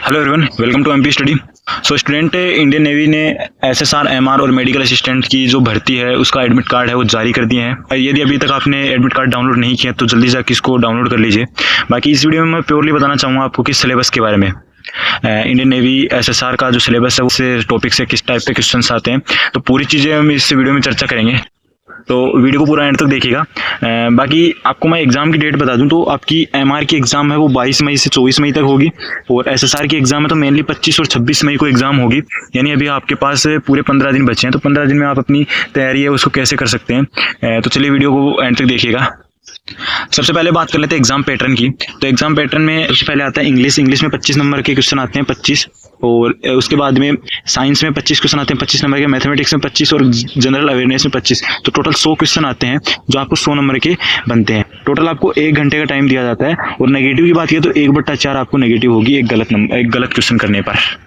Hello everyone, welcome to MP study. Student Indian navy ने SSR, MR और medical assistant की जो भर्ती है उसका एडमिट कार्ड है वो जारी कर दिए हैं। यदि अभी तक आपने एडमिट कार्ड डाउनलोड नहीं किया तो जल्दी जाकर इसको डाउनलोड कर लीजिए। बाकी इस वीडियो में मैं प्योरली बताना चाहूँगा आपको कि सिलेबस के बारे में। इंडियन नेवी एसएसआर का जो सिलेबस है उससे टॉपिक से किस टाइप के क्वेश्चंस आते हैं, तो पूरी चीज़ें हम इस वीडियो में चर्चा करेंगे, तो वीडियो को पूरा एंड तक देखिएगा। बाकी आपको मैं एग्ज़ाम की डेट बता दूं तो आपकी एमआर की एग्ज़ाम है वो 22 मई से 24 मई तक होगी, और एसएसआर की एग्ज़ाम है तो मेनली 25 और 26 मई को एग्ज़ाम होगी। यानी अभी आपके पास पूरे 15 दिन बचे हैं, तो 15 दिन में आप अपनी तैयारी है उसको कैसे कर सकते हैं। तो चलिए वीडियो को एंड तक देखिएगा। सबसे पहले बात कर लेते हैं एग्जाम पैटर्न की। तो एग्जाम पैटर्न में सबसे पहले आता है इंग्लिश में 25 नंबर के क्वेश्चन आते हैं 25, और उसके बाद में साइंस में 25 क्वेश्चन आते हैं 25 नंबर के, मैथमेटिक्स में 25 और जनरल अवेयरनेस में 25। तो टोटल 100 क्वेश्चन आते हैं जो आपको 100 नंबर के बनते हैं। टोटल आपको 1 घंटे का टाइम दिया जाता है, और नेगेटिव की बात किया तो 1/4 आपको नेगेटिव होगी एक गलत क्वेश्चन करने पर।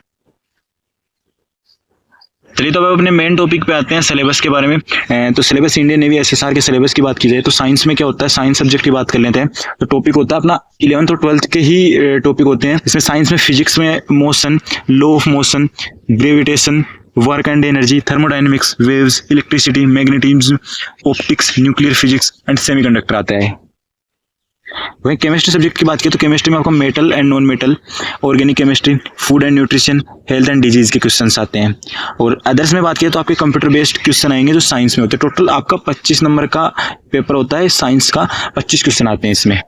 चलिए तो अब अपने मेन टॉपिक पे आते हैं, सिलेबस के बारे में। तो सिलेबस इंडियन नेवी एसएसआर के सिलेबस की बात की जाए तो साइंस में क्या होता है, साइंस सब्जेक्ट की बात कर लेते हैं। तो टॉपिक होता है अपना 11th और 12th के ही टॉपिक होते हैं। इसमें साइंस में फिजिक्स में motion, law of motion, gravitation, work and energy, thermodynamics, waves, electricity, magnetism, optics, nuclear physics and semiconductor आता है। वहीं केमिस्ट्री सब्जेक्ट की बात की तो केमिस्ट्री में आपका metal and non metal, organic chemistry, food and nutrition, health and disease के क्वेश्चंस आते हैं। और अदर्स में बात की तो आपके कंप्यूटर बेस्ड क्वेश्चन आएंगे जो साइंस में होते हैं। टोटल आपका 25 नंबर का पेपर होता है, साइंस का 25 क्वेश्चन आते हैं इसमें।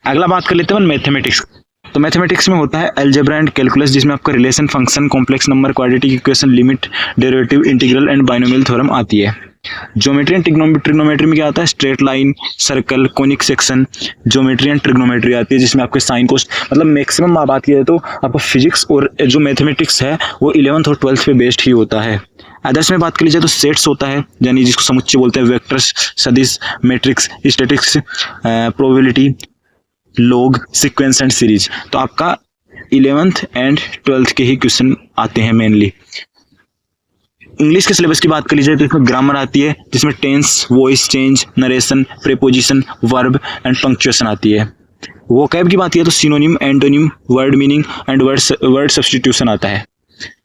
अगला बात कर लेते हैं मैथमेटिक्स। तो मैथमेटिक्स में होता है अलजेब्रा एंड कैलकुलस, जिसमें आपका relation, function, complex number, quadratic equation, limit, derivative, integral and binomial theorem आती है। ज्योमेट्री एंड ट्रिग्नोमेट्री में क्या आता है, straight line, circle, conic section, geometry and trigonometry आती है, जिसमें आपके साइन कोस, मतलब मैक्सिमम बात की जाए तो आपका फिजिक्स और जो मैथमेटिक्स है वो 11th और 12th पे बेस्ड ही होता है। अदर्स में बात कर लीजिए तो सेट्स होता है, यानी जिसको समुच्चय बोलते हैं, वेक्टर्स, सदिश, matrix, statistics, probability, log, sequence and series. तो आपका 11th एंड 12th के ही क्वेश्चन आते हैं मेनली। इंग्लिश के सिलेबस की बात कर लीजिए तो इसमें ग्रामर आती है, जिसमें tense, voice change, narration, preposition, verb and punctuation आती है। वोकैब की बात किया तो synonym, antonym, word meaning and word substitution आता है।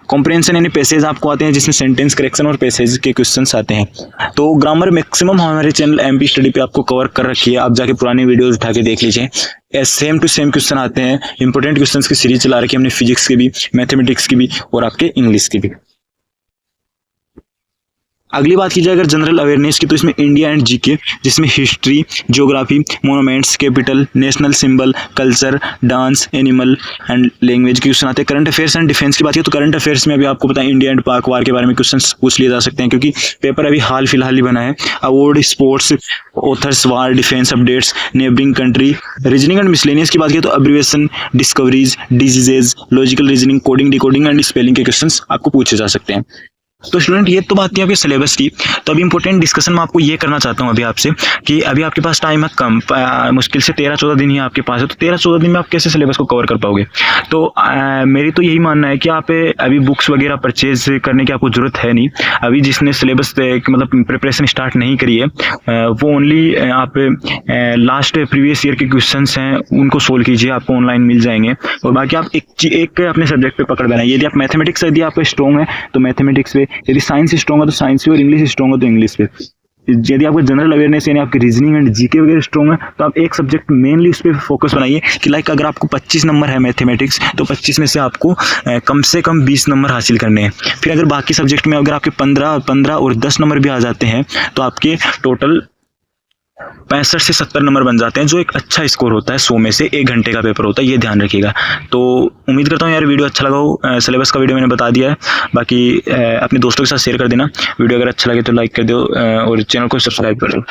कॉम्प्रिहेंशन यानी पैसेज आपको आते हैं, जिसमें सेंटेंस करेक्शन और पैसेज के क्वेश्चंस आते हैं। तो ग्रामर मैक्सिमम हमारे चैनल एमपी स्टडी पे आपको कवर कर रखी है, आप जाके पुरानी वीडियोस उठा के देख लीजिए। सेम टू सेम क्वेश्चन आते हैं, इंपॉर्टेंट क्वेश्चंस की सीरीज चला रखी है हमने, फिजिक्स की भी, मैथमेटिक्स की भी और आपके इंग्लिश की भी। अगली बात की जाए अगर जनरल अवेयरनेस की तो इसमें इंडिया एंड जीके, जिसमें history, geography, monuments, capital, national symbol, culture, dance, animal and language के क्वेश्चन आते हैं। करंट अफेयर्स एंड डिफेंस की बात की तो करंट अफेयर्स में अभी आपको पता है इंडिया एंड पाक वार के बारे में क्वेश्चन पूछ लिए जा सकते हैं, क्योंकि पेपर अभी हाल फिलहाल ही बना है। Award, sports, authors, war, defence updates, neighbouring country, reasoning and miscellaneous की बात की तो abbreviation, discoveries, diseases, logical reasoning, coding, decoding and spelling के क्वेश्चन आपको पूछे जा सकते हैं। तो स्टूडेंट ये तो बात थी आपके सिलेबस की। तो अभी इंपॉर्टेंट डिस्कशन मैं आपको ये करना चाहता हूँ अभी आपसे कि अभी आपके पास टाइम है कम, मुश्किल से 13-14 दिन ही आपके पास है। तो 13-14 दिन में आप कैसे सिलेबस को कवर कर पाओगे? तो मेरी तो यही मानना है कि आप अभी बुक्स वगैरह परचेज करने की आपको जरूरत है नहीं। अभी जिसने सिलेबस मतलब प्रिपरेशन स्टार्ट नहीं करी है वो ओनली आप लास्ट प्रीवियस ईयर के क्वेश्चन हैं उनको सोल्व कीजिए, आपको ऑनलाइन मिल जाएंगे। और बाकी आप एक अपने सब्जेक्ट पे पकड़ लेना। यदि आप मैथमेटिक्स यदि आप स्ट्रॉन्ग है तो मैथमेटिक्स पे, यदि साइंस स्ट्रॉन्ग है तो साइंस पे, और इंग्लिश स्ट्रॉन्ग है तो इंग्लिश पे। यदि आपको जनरल अवेयरनेस यानी आपकी रीजनिंग एंड जीके वगैरह स्ट्रॉन्ग है तो आप एक सब्जेक्ट मेनली उस पर फोकस बनाइए कि लाइक अगर आपको 25 नंबर है मैथमेटिक्स तो 25 में से आपको कम से कम 20 नंबर हासिल करने हैं। फिर अगर बाकी सब्जेक्ट में अगर आपके 15 और 10 नंबर भी आ जाते हैं तो आपके टोटल 65 से 70 नंबर बन जाते हैं, जो एक अच्छा स्कोर होता है। 100 में से 1 घंटे का पेपर होता है, ये ध्यान रखिएगा। तो उम्मीद करता हूँ यार वीडियो अच्छा लगा हो। सिलेबस का वीडियो मैंने बता दिया है, बाकी अपने दोस्तों के साथ शेयर कर देना। वीडियो अगर अच्छा लगे तो लाइक कर दो और चैनल को सब्सक्राइब कर दो।